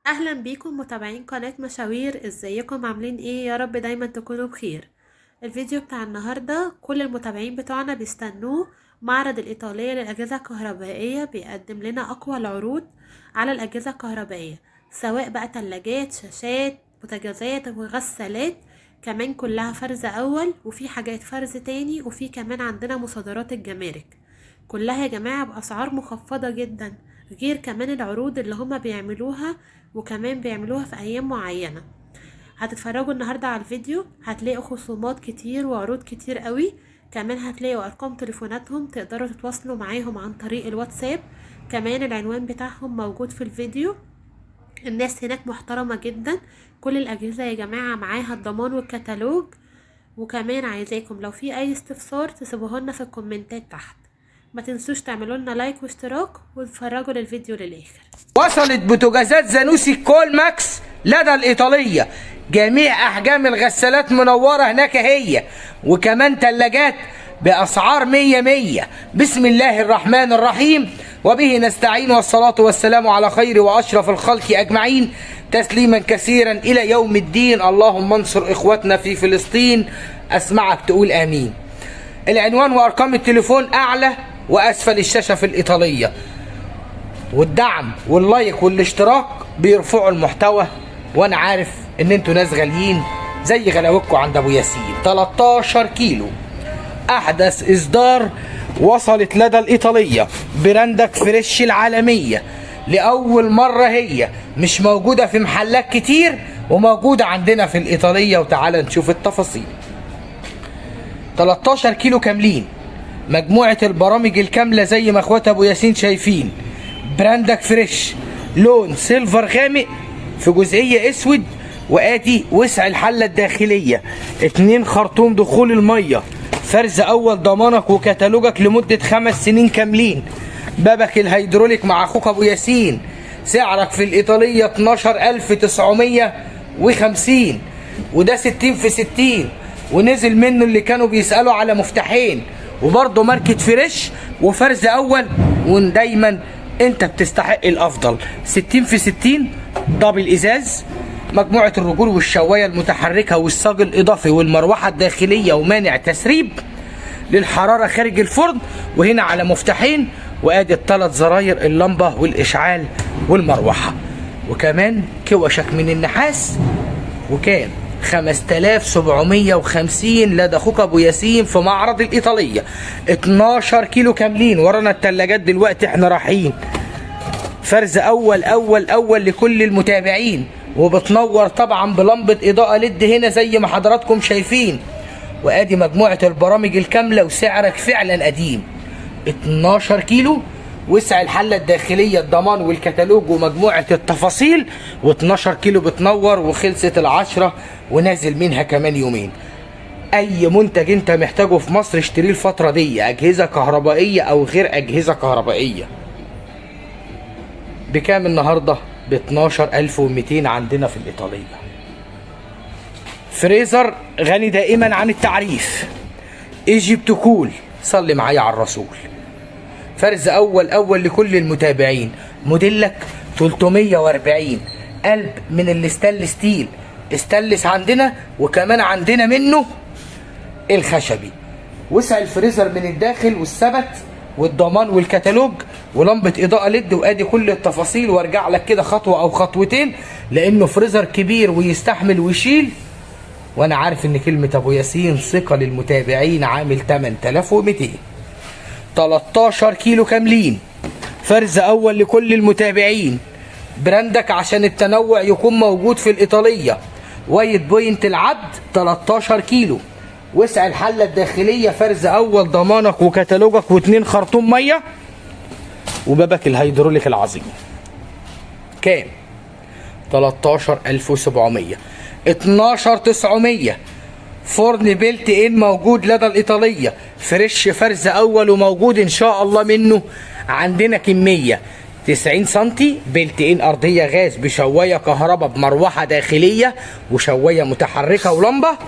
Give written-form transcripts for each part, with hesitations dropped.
اهلا بيكم متابعين قناة مشاوير. ازيكم عاملين ايه؟ يا رب دايما تكونوا بخير. الفيديو بتاع النهاردة كل المتابعين بتوعنا بيستنوه. معرض الإيطالية للأجهزة الكهربائية بيقدم لنا أقوى العروض على الأجهزة الكهربائية، سواء بقى تلاجات، شاشات، بوتاجازات وغسالات، كمان كلها فرز أول، وفي حاجات فرز تاني، وفي كمان عندنا مصادرات الجمارك. كلها يا جماعة بأسعار مخفضة جدا، غير كمان العروض اللي هما بيعملوها، وكمان بيعملوها في أيام معينة. هتتفرجوا النهاردة على الفيديو، هتلاقوا خصومات كتير وعروض كتير قوي. كمان هتلاقوا أرقام تليفوناتهم تقدروا تتواصلوا معاهم عن طريق الواتساب. كمان العنوان بتاعهم موجود في الفيديو. الناس هناك محترمة جدا. كل الأجهزة يا جماعة معاها الضمان والكتالوج. وكمان عايزاكم لو في أي استفسار تسيبوه لنا في الكومنتات تحت. ما تنسوش تعملوا لنا لايك واشتراك وتتفرجوا للفيديو للآخر. وصلت بوتاجازات زانوسي كول ماكس لدى الإيطالية. جميع أحجام الغسالات منورة هناك هي، وكمان تلاجات بأسعار 100. بسم الله الرحمن الرحيم، وبه نستعين، والصلاة والسلام على خير وأشرف الخلق أجمعين، تسليما كثيرا إلى يوم الدين. اللهم انصر إخوتنا في فلسطين. أسمعك تقول آمين. العنوان وأرقام التليفون أعلى وأسفل الشاشة في الإيطالية، والدعم واللايك والاشتراك بيرفعوا المحتوى، وانا عارف ان انتوا ناس غاليين زي غلاوتكم عند ابو ياسين. 13 كيلو احدث اصدار وصلت لدى الايطاليه، براندك فريش العالميه، لاول مره هي مش موجوده في محلات كتير وموجوده عندنا في الايطاليه، وتعالى نشوف التفاصيل. 13 كيلو كاملين، مجموعه البرامج الكامله زي ما اخوات ابو ياسين شايفين. براندك فريش، لون سيلفر غامق في جزئية اسود، وادي وسع الحلة الداخلية، 2 خرطوم دخول المية، فرز اول ضمانك وكتالوجك لمدة 5 سنين كاملين. بابك الهيدروليك مع اخوك ابو ياسين، سعرك في الايطالية 12950، وده 60 في 60، ونزل منه اللي كانوا بيسألوا على مفتاحين، وبرضه ماركة فريش وفرز اول، ودايما انت بتستحق الافضل. 60 في 60 دبل ازاز، مجموعة الرجول والشواية المتحركة والصاج الاضافي والمروحة الداخلية ومانع تسريب للحرارة خارج الفرن، وهنا على مفتاحين، وادي الثلاث زراير اللمبة والاشعال والمروحة، وكمان كوشك من النحاس. وكان 5750 لدى اخوك ابو ياسين في معرض الايطاليه. 12 كيلو كاملين. ورانا الثلاجات دلوقتي احنا رايحين. فرز اول لكل المتابعين، وبتنور طبعا بلمبه اضاءه ليد هنا زي ما حضراتكم شايفين. وادي مجموعه البرامج الكامله، وسعرك فعلا قديم. 12 كيلو، وسع الحله الداخليه، الضمان والكتالوج ومجموعه التفاصيل، و12 كيلو بتنور، وخلصت العشرة ونازل منها كمان يومين. اي منتج انت محتاجه في مصر اشتريه الفتره دي، اجهزه كهربائيه او غير اجهزه كهربائيه. بكام النهارده؟ ب 12200 عندنا في الايطاليه. فريزر غني دائما عن التعريف، ايجيبت كول، صلي معايا على الرسول. فرز اول لكل المتابعين. موديلك 340 قلب من الستانلس ستيل، استانلس عندنا، وكمان عندنا منه الخشبي. وسع الفريزر من الداخل والثبت والضمان والكتالوج ولمبه اضاءه ليد، وادي كل التفاصيل. وارجع لك كده خطوه او خطوتين، لانه فريزر كبير ويستحمل ويشيل، وانا عارف ان كلمه ابو ياسين ثقه للمتابعين، عامل 8200. 13 كيلو كاملين، فرز اول لكل المتابعين. براندك عشان التنوع يكون موجود في الايطاليه. وايت بوينت العبد، 13 كيلو، وسع الحله الداخليه، فرز اول، ضمانك وكتالوجك، و2 خرطوم ميه، وبابك الهيدروليك العظيم. كام؟ 13700. 12900 فرن بيلت ان موجود لدى الايطاليه، فريش فرز اول، وموجود ان شاء الله منه عندنا كميه. 90 سنتي بيلت ان ارضيه غاز بشوايه كهرباء بمروحه داخليه وشوايه متحركه ولمبه،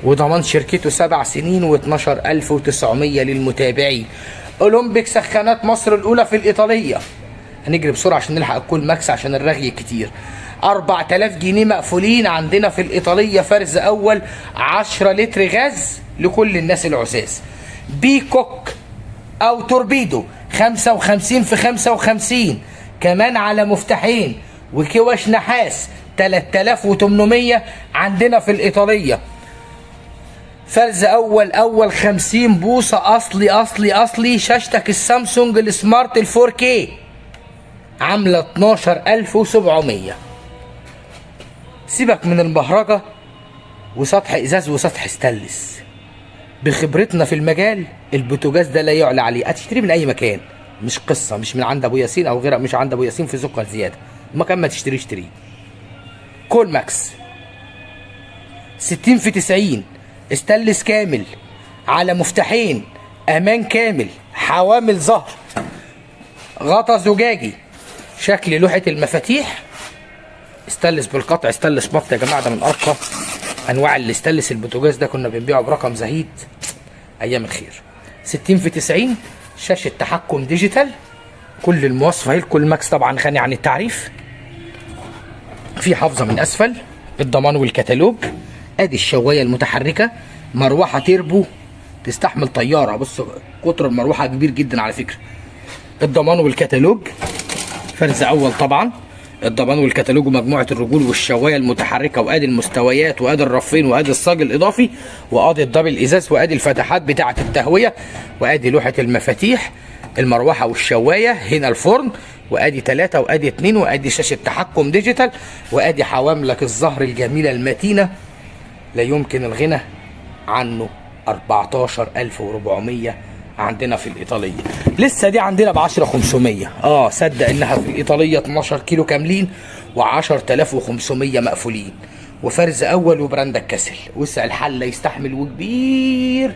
وضمان شركته 7 سنين، و12900 للمتابعين. اولمبيك سخانات مصر الاولى في الايطاليه، هنجري بسرعه عشان نلحق الكول ماكس عشان الرغي كتير. 4000 جنيه مقفولين عندنا في الايطاليه فرز اول 10 لتر غاز لكل الناس العساس. بيكوك او توربيدو 55 في 55 كمان على مفتاحين وكوش نحاس 3800 عندنا في الايطاليه. فرز اول 50 بوصه اصلي شاشتك السامسونج السمارت ال 4K عامله 12700. سيبك من البهرجه وسطح ازاز وسطح ستانلس. بخبرتنا في المجال البوتاجاز ده لا يعلى عليه، هتشتريه من اي مكان، مش قصه، مش من عند ابو ياسين او غيره، مش عند ابو ياسين في سكر زياده، مكان ما تشتريه اشتريه. كول ماكس 60 في 90 استانلس كامل على مفتاحين، امان كامل، حوامل ظهر، غطا زجاجي، شكل لوحه المفاتيح استانلس بالقطع، استانلس مط يا جماعه، ده من ارقى انواع الاستانلس. البوتاجاز ده كنا بنبيعه برقم زهيد ايام الخير. 60 في 90 شاشه تحكم ديجيتال، كل المواصفه اهي. الكول ماكس طبعا غني عن التعريف. في حافظه من اسفل، الضمان والكتالوج، ادي الشوايه المتحركه، مروحه تيربو تستحمل طياره. بص قطر المروحه كبير جدا على فكره. الضمان والكتالوج فرز اول طبعا، الضمان والكتالوج ومجموعه الرجول والشوايه المتحركه، وادي المستويات، وادي الرفين، وادي الصاج الاضافي، وادي الدبل ازاز، وادي الفتحات بتاعه التهويه، وادي لوحه المفاتيح، المروحه والشوايه، هنا الفرن، وادي 3 وادي 2، وادي شاشه تحكم ديجيتال، وادي حواملك الظهر الجميله المتينه لا يمكن الغنى عنه. 14400 عندنا في الايطاليه. لسه دي عندنا ب 10500. صدق انها في الايطاليه 12 كيلو كاملين و10500 مقفولين، وفرز اول وبراندك كسل، وسع الحله يستحمل وكبير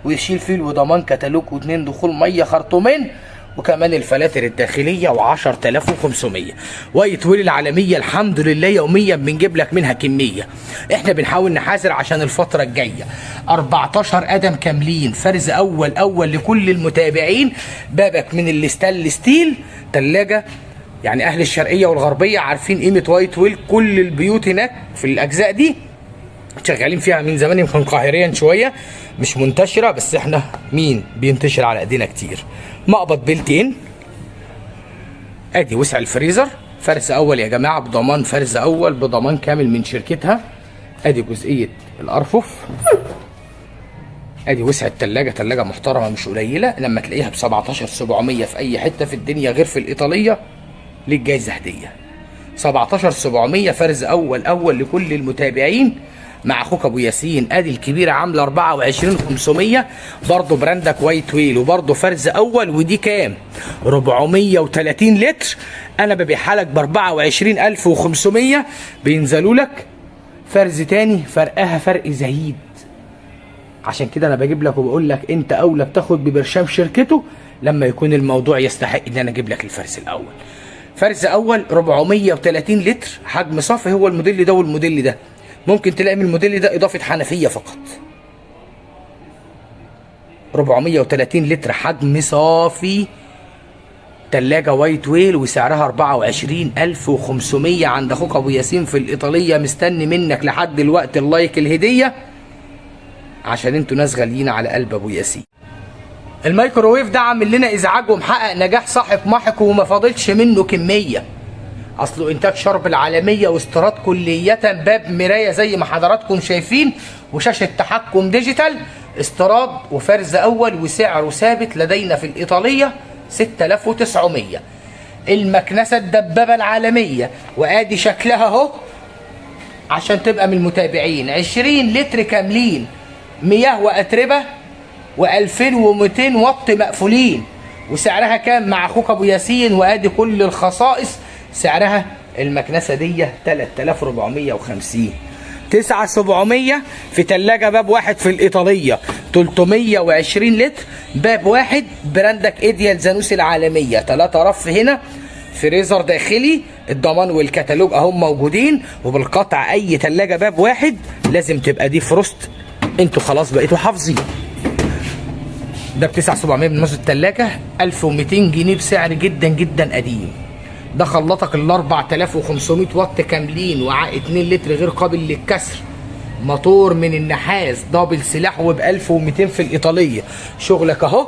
ويشيل فيل وضمان كتالوج واتنين دخول ميه خرطومين، وكمان الفلاتر الداخليه و10500. وايت ويل العالميه الحمد لله يوميا بنجيب لك منها كميه. احنا بنحاول نحاسر عشان الفتره الجايه. 14 قدم كاملين فرز اول لكل المتابعين. بابك من الستانلس ستيل، ثلاجه يعني اهل الشرقيه والغربيه عارفين قيمه وايت ويل. كل البيوت هناك في الاجزاء دي شغالين فيها من زمان، يمكن قاهريا شويه مش منتشره، بس احنا مين بينتشر على ايدينا كتير. مقبض بيلتين، ادي وسع الفريزر فرز اول يا جماعه بضمان، فرز اول بضمان كامل من شركتها. ادي جزئيه الارفف، ادي وسع التلاجة، تلاجة محترمه مش قليله، لما تلاقيها ب 17700 في اي حته في الدنيا غير في الايطاليه ليك جايزه هديه. 17700 فرز اول لكل المتابعين مع اخوك ابو ياسين. ادي الكبيره عامله 24500 برضه براندك وايت ويل، وبرضه فرز اول، ودي كام؟ 430 لتر. انا ببيعها لك ب 24500، بينزلوا لك فرز تاني فرقها فرق زهيد. عشان كده انا بجيب لك وبقول لك انت اولى بتاخد ببرشام شركته لما يكون الموضوع يستحق ان انا اجيب لك الفرز الاول. فرز اول 430 لتر حجم صافي، هو الموديل ده والموديل ده. ممكن تلاقي من الموديل ده اضافه حنفيه فقط. 430 لتر حجم صافي، تلاجة وايت ويل، وسعرها 24500 عند اخوك ابو ياسين في الايطاليه. مستني منك لحد دلوقتي اللايك الهديه عشان انتوا ناس غاليين على قلب ابو ياسين. الميكروويف ده عامل لنا ازعاج ومحقق نجاح ساحق محق، وما فاضلش منه كميه. اصله انتاج شرب العالميه واستيراد كليه، باب مرايه زي ما حضراتكم شايفين، وشاشه تحكم ديجيتال، استيراد وفرز اول، وسعره ثابت لدينا في الايطاليه 6900. المكنسه الدبابه العالميه، وادي شكلها اهو عشان تبقى من المتابعين. 20 لتر كاملين مياه واتربه و2200 واط مقفولين. وسعرها كام مع اخوك ابو ياسين؟ وادي كل الخصائص. سعرها المكنسه دي 3450. 9700 في تلاجة باب واحد في الايطاليه. 320 لتر باب واحد، براندك ايديال زانوسي العالميه. 3 رف هنا، فريزر داخلي، الضمان والكتالوج اهم موجودين. وبالقطع اي تلاجة باب واحد لازم تبقى دي فروست، انتوا خلاص بقيتوا حافظين. ده ب 9700 من نص التلاجة، 1200 جنيه بسعر جدا جدا قديم. ده خلاطك ال 4500 واط كاملين، وعاء 2 لتر غير قابل للكسر، موتور من النحاس، دبل سلاح، وب 1200 في الايطاليه. شغلك اهو.